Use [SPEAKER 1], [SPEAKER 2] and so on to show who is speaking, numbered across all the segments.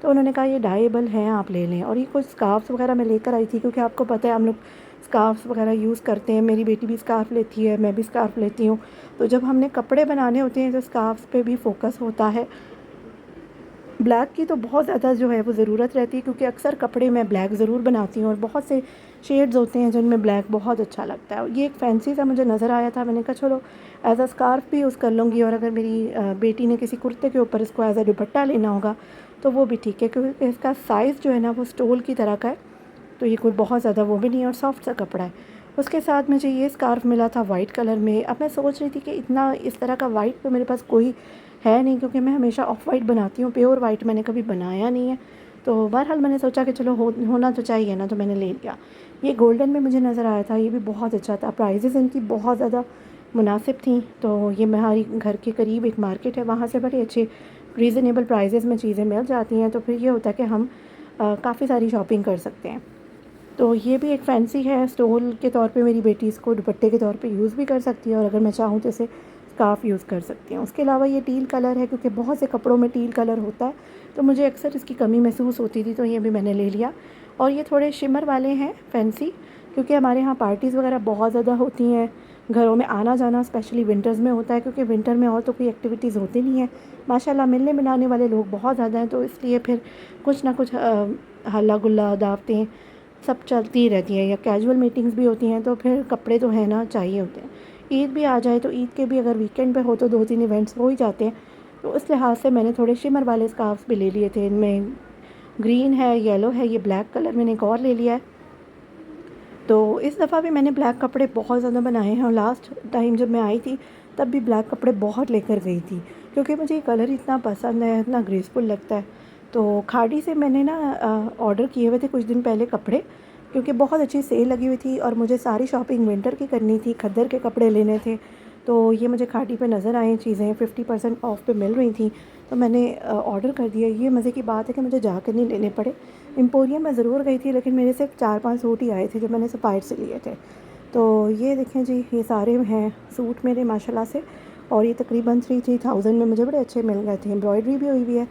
[SPEAKER 1] تو انہوں نے کہا یہ ڈائیبل ہیں آپ لے لیں. اور یہ کچھ اسکارفس وغیرہ میں لے کر آئی تھی کیونکہ آپ کو پتہ ہے ہم لوگ اسکارفس وغیرہ یوز کرتے ہیں. میری بیٹی بھی اسکارف لیتی ہے, میں بھی اسکارف لیتی ہوں. تو جب ہم نے کپڑے بنانے ہوتے ہیں تو اسکارفس پہ بھی فوکس ہوتا ہے. بلیک کی تو بہت زیادہ جو ہے وہ ضرورت رہتی ہے کیونکہ اکثر کپڑے میں بلیک ضرور بناتی ہوں, اور بہت سے شیڈز ہوتے ہیں جن میں بلیک بہت اچھا لگتا ہے. اور یہ ایک فینسی سا مجھے نظر آیا تھا, میں نے کہا چلو ایز اے اسکارف بھی یوز کر لوں گی, اور اگر میری بیٹی نے کسی کرتے کے اوپر اس کو ایز اے دوپٹہ لینا ہوگا تو وہ بھی ٹھیک ہے, کیونکہ اس کا سائز جو ہے نا وہ اسٹول کی طرح کا ہے, تو یہ کوئی بہت زیادہ وہ بھی نہیں ہے, اور سافٹ سا کپڑا ہے. اس کے ساتھ مجھے یہ اسکارف ملا تھا وائٹ کلر میں. اب میں سوچ رہی تھی کہ اتنا اس طرح کا وائٹ تو میرے پاس کوئی ہے نہیں, کیونکہ میں ہمیشہ آف وائٹ بناتی ہوں, پیور وائٹ میں نے کبھی بنایا نہیں ہے. تو بہرحال میں نے سوچا کہ چلو ہونا تو چاہیے نا, تو میں نے لے لیا. یہ گولڈن میں مجھے نظر آیا تھا, یہ بھی بہت اچھا تھا. پرائزز ان کی بہت زیادہ مناسب تھیں. تو یہ ہماری گھر کے قریب ایک مارکیٹ ہے, وہاں سے بڑے اچھے ریزنیبل پرائزز میں چیزیں مل جاتی ہیں. تو پھر یہ ہوتا ہے کہ ہم کافی ساری شاپنگ کر سکتے ہیں. تو یہ بھی ایک فینسی ہے, اسٹول کے طور پہ میری بیٹی اس کو دوپٹے کے طور پہ یوز بھی کر سکتی ہے, اور اگر میں چاہوں تو اسے اسکارف یوز کر سکتی ہوں. اس کے علاوہ یہ ٹیل کلر ہے, کیونکہ بہت سے کپڑوں میں ٹیل کلر ہوتا ہے, تو مجھے اکثر اس کی کمی محسوس ہوتی تھی, تو یہ بھی میں نے لے لیا. اور یہ تھوڑے شمر والے ہیں فینسی, کیونکہ ہمارے ہاں پارٹیز وغیرہ بہت زیادہ ہوتی ہیں, گھروں میں آنا جانا اسپیشلی ونٹرز میں ہوتا ہے, کیونکہ ونٹر میں اور تو کوئی ایکٹیویٹیز ہوتی نہیں ہیں. ماشاء اللہ ملنے ملانے والے لوگ بہت زیادہ ہیں, تو اس لیے پھر کچھ نہ کچھ ہلہ گلا دعوتیں سب چلتی رہتی ہیں, یا کیجول میٹنگز بھی ہوتی ہیں, تو پھر کپڑے تو ہیں نا چاہیے ہوتے ہیں. عید بھی آ جائے تو عید کے بھی اگر ویکینڈ پہ ہو تو 2-3 ایونٹس ہو ہی جاتے ہیں. تو اس لحاظ سے میں نے تھوڑے شمر والے اسکارفس بھی لے لیے تھے. ان میں گرین ہے, یلو ہے, یہ بلیک کلر میں نے ایک اور لے لیا ہے. تو اس دفعہ بھی میں نے بلیک کپڑے بہت زیادہ بنائے ہیں, اور لاسٹ ٹائم جب میں آئی تھی تب بھی بلیک کپڑے بہت لے کر گئی تھی, کیونکہ مجھے یہ کلر اتنا پسند ہے, اتنا گریسفل لگتا ہے. تو کھاڑی سے میں نے نا آرڈر کیے ہوئے تھے کچھ دن پہلے کپڑے, کیونکہ بہت اچھی سیل لگی ہوئی تھی, اور مجھے ساری شاپنگ ونٹر کی کرنی تھی, کھدر کے کپڑے لینے تھے. تو یہ مجھے کھاڑی پہ نظر آئیں چیزیں 50% آف پہ مل رہی تھیں, تو میں نے آرڈر کر دیا. یہ مزے کی بات ہے کہ مجھے جا کر نہیں لینے پڑے. ایمپوریم میں ضرور گئی تھی, لیکن میرے صرف 4-5 سوٹ ہی آئے تھے جو میں نے سپائر سے لیے تھے. تو یہ دیکھیں جی, یہ سارے ہیں سوٹ میرے ماشاء اللہ سے, اور یہ تقریباً 3,000 میں مجھے بڑے اچھے مل گئے تھے. امبرائڈری بھی ہوئی ہوئی ہے,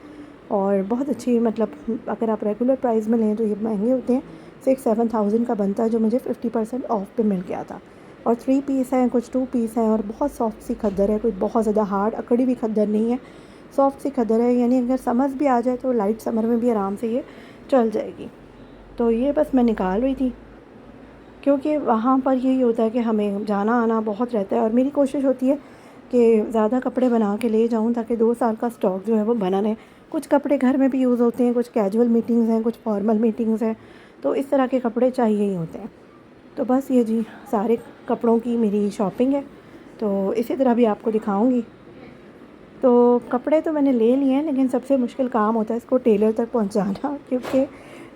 [SPEAKER 1] اور بہت اچھی, مطلب اگر آپ ریگولر پرائز میں لیں تو یہ مہنگے ہوتے ہیں. 6-7,000 کا بنتا ہے, جو مجھے 50% آف پہ مل گیا تھا. اور 3 پیس ہیں, کچھ 2 پیس ہیں, اور بہت سافٹ سی کھدر ہے, کوئی بہت زیادہ ہارڈ اکڑی بھی کھدر نہیں ہے, سافٹ سی کھدر ہے. یعنی اگر سمرز بھی آ جائے تو لائٹ سمر میں بھی آرام سے یہ چل جائے گی. تو یہ بس میں نکال رہی تھی, کیونکہ وہاں پر یہی ہوتا ہے کہ ہمیں جانا آنا بہت رہتا ہے, اور میری کوشش ہوتی ہے کہ زیادہ کپڑے بنا کے لے جاؤں تاکہ 2 سال کا اسٹاک جو ہے وہ بنا رہے. کچھ کپڑے گھر میں بھی یوز ہوتے ہیں, کچھ کیجول میٹنگز ہیں, کچھ فارمل میٹنگز ہیں, تو اس طرح کے کپڑے چاہیے ہی ہوتے ہیں. تو بس یہ جی سارے کپڑوں کی میری شاپنگ ہے, تو اسی طرح بھی آپ کو دکھاؤں گی. تو کپڑے تو میں نے لے لیے ہیں, لیکن سب سے مشکل کام ہوتا ہے اس کو ٹیلر تک پہنچانا, کیونکہ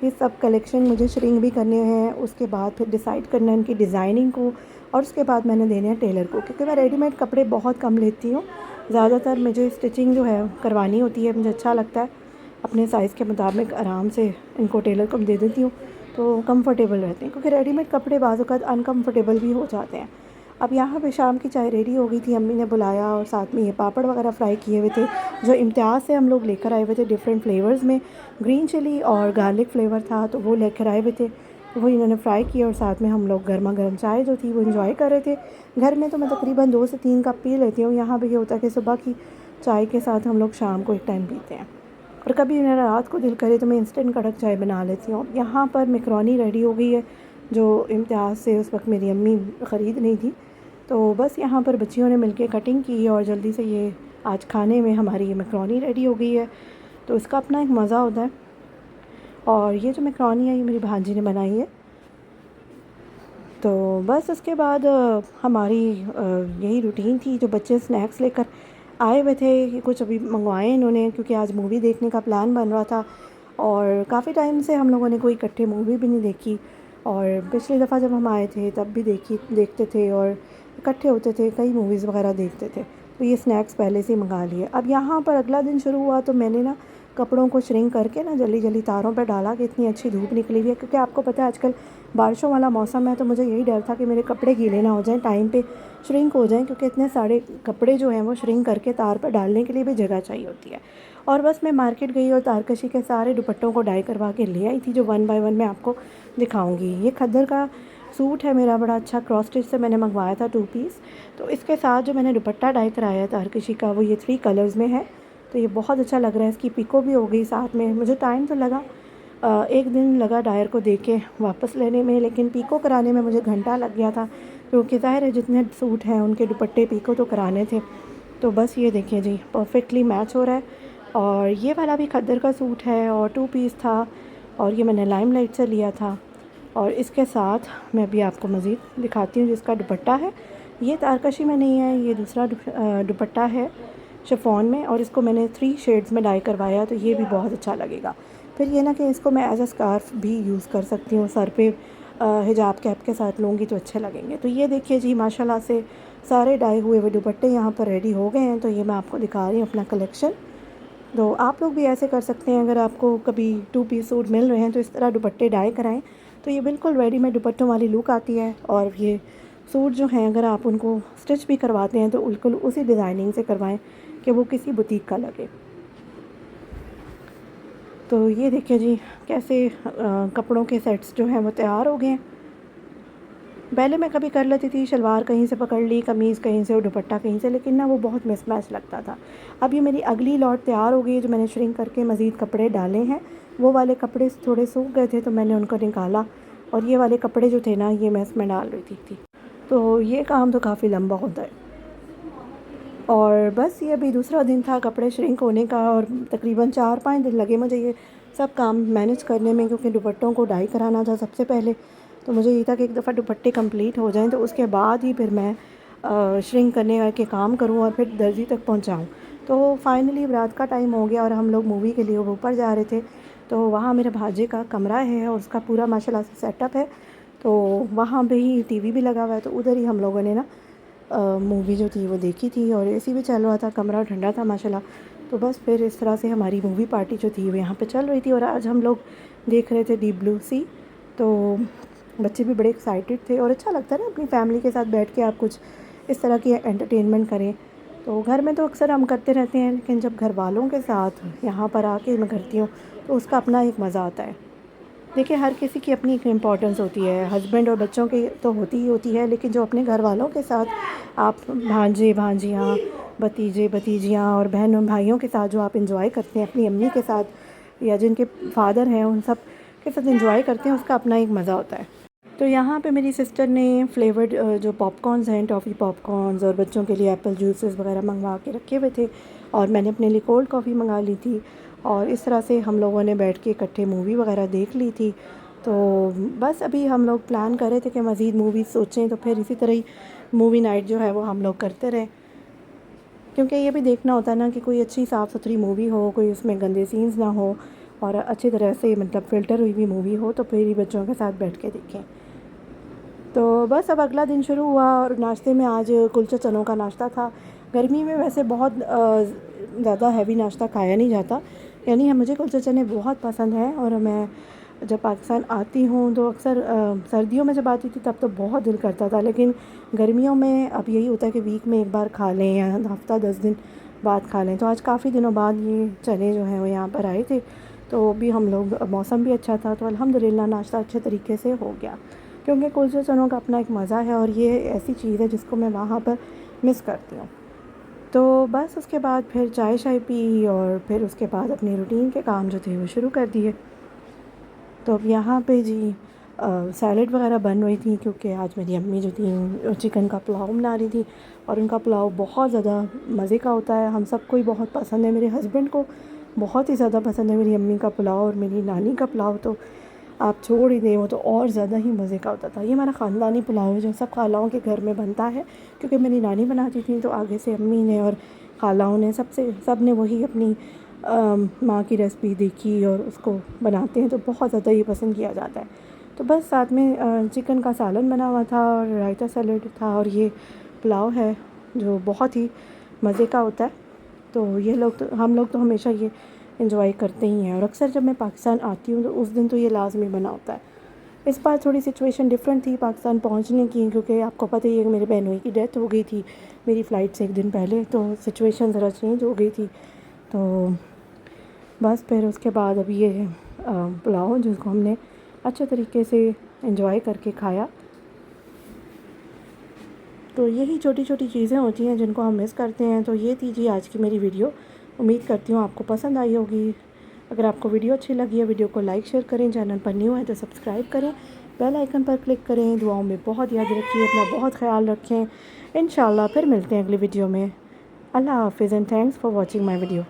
[SPEAKER 1] یہ سب کلیکشن مجھے شرنک بھی کرنے ہیں, اس کے بعد پھر ڈیسائیڈ کرنا ہے ان کی ڈیزائننگ کو, اور اس کے بعد میں نے دینے ہیں ٹیلر کو, کیونکہ میں ریڈی میڈ کپڑے بہت کم لیتی ہوں. زیادہ تر مجھے اسٹچنگ جو ہے کروانی ہوتی ہے, مجھے اچھا لگتا ہے اپنے سائز کے مطابق آرام سے ان کو ٹیلر کو دے دیتی ہوں, تو کمفرٹیبل رہتے ہیں, کیونکہ ریڈی میڈ کپڑے بعض اوقات انکمفرٹیبل بھی ہو جاتے ہیں. اب یہاں پہ شام کی چائے ریڈی ہو گئی تھی, امی نے بلایا, اور ساتھ میں یہ پاپڑ وغیرہ فرائی کیے ہوئے تھے جو امتیاز سے ہم لوگ لے کر آئے ہوئے تھے ڈفرینٹ فلیورز میں. گرین چلی اور گارلک فلیور تھا, تو وہ لے کر آئے ہوئے تھے, تو وہ انہوں نے فرائی کیے, اور ساتھ میں ہم لوگ گرما گرم چائے جو تھی وہ انجوائے کر رہے تھے. گھر میں تو میں تقریباً 2 سے 3 کپ پی لیتی ہوں, یہاں پہ یہ ہوتا ہے کہ صبح کی چائے کے ساتھ ہم لوگ شام کو ایک ٹائم پیتے ہیں, اور کبھی میرا رات کو دل کرے تو میں انسٹنٹ کڑک چائے بنا لیتی ہوں. یہاں پر میکرونی ریڈی ہو گئی ہے جو امتیاز سے اس وقت میری امی خرید نہیں تھی, تو بس یہاں پر بچیوں نے مل کے کٹنگ کی, اور جلدی سے یہ آج کھانے میں ہماری یہ میکرونی ریڈی ہو گئی ہے. تو اس کا اپنا ایک مزہ ہوتا ہے. اور یہ جو میکرونی ہے یہ میری بھانجی نے بنائی ہے. تو بس اس کے بعد ہماری یہی روٹین تھی. جو بچے سنیکس لے کر آئے ہوئے تھے, کچھ ابھی منگوائے انہوں نے, کیونکہ آج مووی دیکھنے کا پلان بن رہا تھا, اور کافی ٹائم سے ہم لوگوں نے کوئی اکٹھے مووی بھی نہیں دیکھی. اور پچھلی دفعہ جب ہم آئے تھے تب بھی دیکھتے تھے, اور اکٹھے ہوتے تھے, کئی موویز وغیرہ دیکھتے تھے, تو یہ سنیکس پہلے سے ہی منگا لیے. اب یہاں پر اگلا دن شروع ہوا تو میں نے نا کپڑوں کو شرنک کر کے نا جلدی جلدی تاروں پہ ڈالا کہ اتنی اچھی دھوپ نکلی ہوئی ہے, کیونکہ آپ کو پتہ ہے آج کل بارشوں والا موسم ہے, تو مجھے یہی ڈر تھا کہ میرے کپڑے گیلے نہ ہو جائیں, ٹائم پہ شرنک ہو جائیں, کیونکہ اتنے سارے کپڑے جو ہیں وہ شرنک کر کے تار پہ ڈالنے کے لیے بھی جگہ چاہیے ہوتی ہے. اور بس میں مارکیٹ گئی اور تارکشی کے سارے دوپٹوں کو ڈائی کروا کے لے آئی تھی، جو 1 بائی 1 میں آپ کو دکھاؤں گی۔ یہ کھدر کا سوٹ ہے میرا، بڑا اچھا کراس اسٹچ سے میں نے منگوایا تھا 2 پیس۔ تو اس کے ساتھ جو میں نے دوپٹہ ڈائی کرایا ہے تارکشی کا، وہ یہ 3 کلرز میں ہے، تو یہ بہت اچھا لگ رہا ہے۔ اس کی پیکو بھی ہو گئی ساتھ میں۔ مجھے ٹائم تو لگا، ایک دن لگا ڈائر کو دے کے واپس لینے میں، لیکن پیکو کرانے میں مجھے گھنٹہ لگ گیا تھا، کیونکہ ظاہر ہے جتنے سوٹ ہیں ان کے دوپٹے پیکو تو کرانے تھے۔ تو بس یہ دیکھیں جی، پرفیکٹلی میچ ہو رہا ہے۔ اور یہ والا بھی کھدر کا سوٹ ہے اور 2 پیس تھا، اور یہ میں نے لائم لائٹ سے لیا تھا۔ اور اس کے ساتھ میں بھی آپ کو مزید دکھاتی ہوں جس کا دوپٹہ ہے۔ یہ تارکشی میں نہیں ہے، یہ دوسرا دوپٹہ ہے شفون میں، اور اس کو میں نے 3 شیڈز میں ڈائی کروایا، تو یہ بھی بہت اچھا لگے گا۔ پھر یہ نا کہ اس کو میں ایز اے اسکارف بھی یوز کر سکتی ہوں، سر پہ حجاب کیپ کے ساتھ لوں گی تو اچھے لگیں گے۔ تو یہ دیکھیے جی، ماشاءاللہ سے سارے ڈائی ہوئے ہوئے دوپٹے یہاں پر ریڈی ہو گئے ہیں، تو یہ میں آپ کو دکھا رہی ہوں اپنا کلیکشن۔ تو آپ لوگ بھی ایسے کر سکتے ہیں، اگر آپ کو کبھی 2 پیس سوٹ مل رہے ہیں تو اس طرح دوپٹے ڈائی کرائیں، تو یہ بالکل ریڈی میڈ دوپٹوں والی لک آتی ہے۔ اور یہ سوٹ جو ہیں اگر آپ ان کو اسٹچ بھی کرواتے ہیں تو بالکل اسی ڈیزائننگ سے کروائیں کہ وہ کسی بوتیک کا لگے۔ تو یہ دیکھیں جی کیسے کپڑوں کے سیٹس جو ہیں وہ تیار ہو گئے ہیں۔ پہلے میں کبھی کر لیتی تھی، شلوار کہیں سے پکڑ لی، قمیض کہیں سے اور دوپٹہ کہیں سے، لیکن نا وہ بہت مس میچ لگتا تھا۔ اب یہ میری اگلی لاٹ تیار ہو گئی ہے، جو میں نے شرنک کر کے مزید کپڑے ڈالے ہیں۔ وہ والے کپڑے تھوڑے سوکھ گئے تھے تو میں نے ان کو نکالا، اور یہ والے کپڑے جو تھے نا یہ میں اس میں ڈال رہی تھی۔ تو یہ کام تو کافی لمبا ہوتا ہے۔ اور بس یہ ابھی دوسرا دن تھا کپڑے شرنک ہونے کا، اور تقریباً 4-5 دن لگے مجھے یہ سب کام مینیج کرنے میں، کیونکہ دوپٹوں کو ڈائی کرانا تھا سب سے پہلے۔ تو مجھے یہ تھا کہ ایک دفعہ دوپٹے کمپلیٹ ہو جائیں تو اس کے بعد ہی پھر میں شرنک کرنے کے کام کروں اور پھر درزی تک پہنچاؤں۔ تو فائنلی رات کا ٹائم ہو گیا اور ہم لوگ مووی کے لیے اوپر جا رہے تھے، تو وہاں میرے بھانجے کا کمرہ ہے اور اس کا پورا ماشاءاللہ سے سیٹ اپ ہے، تو وہاں پہ ہی ٹی وی بھی لگا ہوا ہے، تو ادھر ہی ہم لوگوں نے نا مووی جو تھی وہ دیکھی تھی، اور اے سی بھی چل رہا تھا، کمرہ ٹھنڈا تھا ماشاءاللہ۔ تو بس پھر اس طرح سے ہماری مووی پارٹی جو تھی وہ یہاں پہ چل رہی تھی، اور آج ہم لوگ دیکھ رہے تھے ڈیپ بلو سی۔ تو بچے بھی بڑے ایکسائٹیڈ تھے، اور اچھا لگتا ہے نا اپنی فیملی کے ساتھ بیٹھ کے آپ کچھ اس طرح کی انٹرٹینمنٹ کریں۔ تو گھر میں تو اکثر ہم کرتے رہتے ہیں، لیکن جب گھر والوں کے ساتھ یہاں پر آ کے میں کرتی ہوں تو اس کا اپنا ایک مزہ آتا ہے۔ دیکھیں ہر کسی کی اپنی ایک امپورٹنس ہوتی ہے، ہسبینڈ اور بچوں کی تو ہوتی ہی ہوتی ہے، لیکن جو اپنے گھر والوں کے ساتھ آپ بھانجے بھانجیاں، بھتیجے بھتیجیاں اور بہنوں بھائیوں کے ساتھ جو آپ انجوائے کرتے ہیں، اپنی امی کے ساتھ یا جن کے فادر ہیں ان سب کے ساتھ انجوائے کرتے ہیں، اس کا اپنا ایک مزہ ہوتا ہے۔ تو یہاں پہ میری سسٹر نے فلیورڈ جو پاپ کارنز ہیں، ٹافی پاپ کارنز، اور بچوں کے لیے ایپل جوسز وغیرہ منگوا کے رکھے ہوئے تھے، اور میں نے اپنے لیے کولڈ کافی منگا لی تھی، اور اس طرح سے ہم لوگوں نے بیٹھ کے اکٹھے مووی وغیرہ دیکھ لی تھی۔ تو بس ابھی ہم لوگ پلان کر رہے تھے کہ مزید موویز سوچیں، تو پھر اسی طرح ہی مووی نائٹ جو ہے وہ ہم لوگ کرتے رہے، کیونکہ یہ بھی دیکھنا ہوتا ہے نا کہ کوئی اچھی صاف ستھری مووی ہو، کوئی اس میں گندے سینز نہ ہو، اور اچھی طرح سے مطلب فلٹر ہوئی بھی مووی ہو، تو پھر ہی بچوں کے ساتھ بیٹھ کے دیکھیں۔ تو بس اب اگلا دن شروع ہوا، اور ناشتے میں آج کلچے چنوں کا ناشتہ تھا۔ گرمی میں ویسے بہت زیادہ ہیوی ناشتہ کھایا نہیں جاتا، یعنی مجھے کلچے چنے بہت پسند ہیں، اور میں جب پاکستان آتی ہوں تو اکثر سردیوں میں جب آتی تھی تب تو بہت دل کرتا تھا، لیکن گرمیوں میں اب یہی ہوتا ہے کہ ویک میں ایک بار کھا لیں یا ہفتہ 10 دن بعد کھا لیں۔ تو آج کافی دنوں بعد یہ چنے جو ہیں وہ یہاں پر آئے تھے، تو بھی ہم لوگ، موسم بھی اچھا تھا، تو الحمدللہ ناشتہ اچھے طریقے سے ہو گیا، کیونکہ کلچے چنوں کا اپنا ایک مزہ ہے، اور یہ ایسی چیز ہے جس کو میں وہاں پر مس کرتی ہوں۔ تو بس اس کے بعد پھر چائے شائے پی، اور پھر اس کے بعد اپنی روٹین کے کام جو تھے وہ شروع کر دیے۔ تو اب یہاں پہ جی سیلڈ وغیرہ بن رہی تھی، کیونکہ آج میری امی جو تھیں چکن کا پلاؤ بنا رہی تھی، اور ان کا پلاؤ بہت زیادہ مزے کا ہوتا ہے، ہم سب کو ہی بہت پسند ہے، میرے ہسبینڈ کو بہت ہی زیادہ پسند ہے میری امی کا پلاؤ، اور میری نانی کا پلاؤ تو آپ چھوڑ ہی دیں، وہ تو اور زیادہ ہی مزے کا ہوتا تھا۔ یہ ہمارا خاندانی پلاؤ ہے جو سب خالاؤں کے گھر میں بنتا ہے، کیونکہ میری نانی بناتی تھیں، تو آگے سے امی نے اور خالاؤں نے سب نے وہی اپنی ماں کی ریسپی دیکھی اور اس کو بناتے ہیں، تو بہت زیادہ یہ پسند کیا جاتا ہے۔ تو بس ساتھ میں چکن کا سالن بنا ہوا تھا، اور رائتا سیلڈ تھا، اور یہ پلاؤ ہے جو بہت ہی مزے کا ہوتا ہے۔ تو ہم لوگ تو ہمیشہ یہ انجوائے کرتے ہی ہیں، اور اکثر جب میں پاکستان آتی ہوں تو اس دن تو یہ لازمی بنا ہوتا ہے۔ اس بار تھوڑی سچویشن ڈیفرنٹ تھی پاکستان پہنچنے کی، کیونکہ آپ کو پتہ ہی ہے کہ میرے بہنوئی کی ڈیتھ ہو گئی تھی میری فلائٹ سے ایک دن پہلے، تو سچویشن ذرا چینج ہو گئی تھی۔ تو بس پھر اس کے بعد اب یہ پلاؤ جس کو ہم نے اچھے طریقے سے انجوائے کر کے کھایا. تو یہی چھوٹی چھوٹی چیزیں ہوتی ہیں جن کو ہم مس کرتے ہیں. تو یہ تھی جی آج کی میری ویڈیو. امید کرتی ہوں آپ کو پسند آئی ہوگی. اگر آپ کو ویڈیو اچھی لگی ہے ویڈیو کو لائک شیئر کریں, چینل پر نیو ہے تو سبسکرائب کریں, بیل آئیکن پر کلک کریں. دعاؤں میں بہت یاد رکھیے, اپنا بہت خیال رکھیں. انشاءاللہ پھر ملتے ہیں اگلی ویڈیو میں. اللہ حافظ and thanks for watching my video.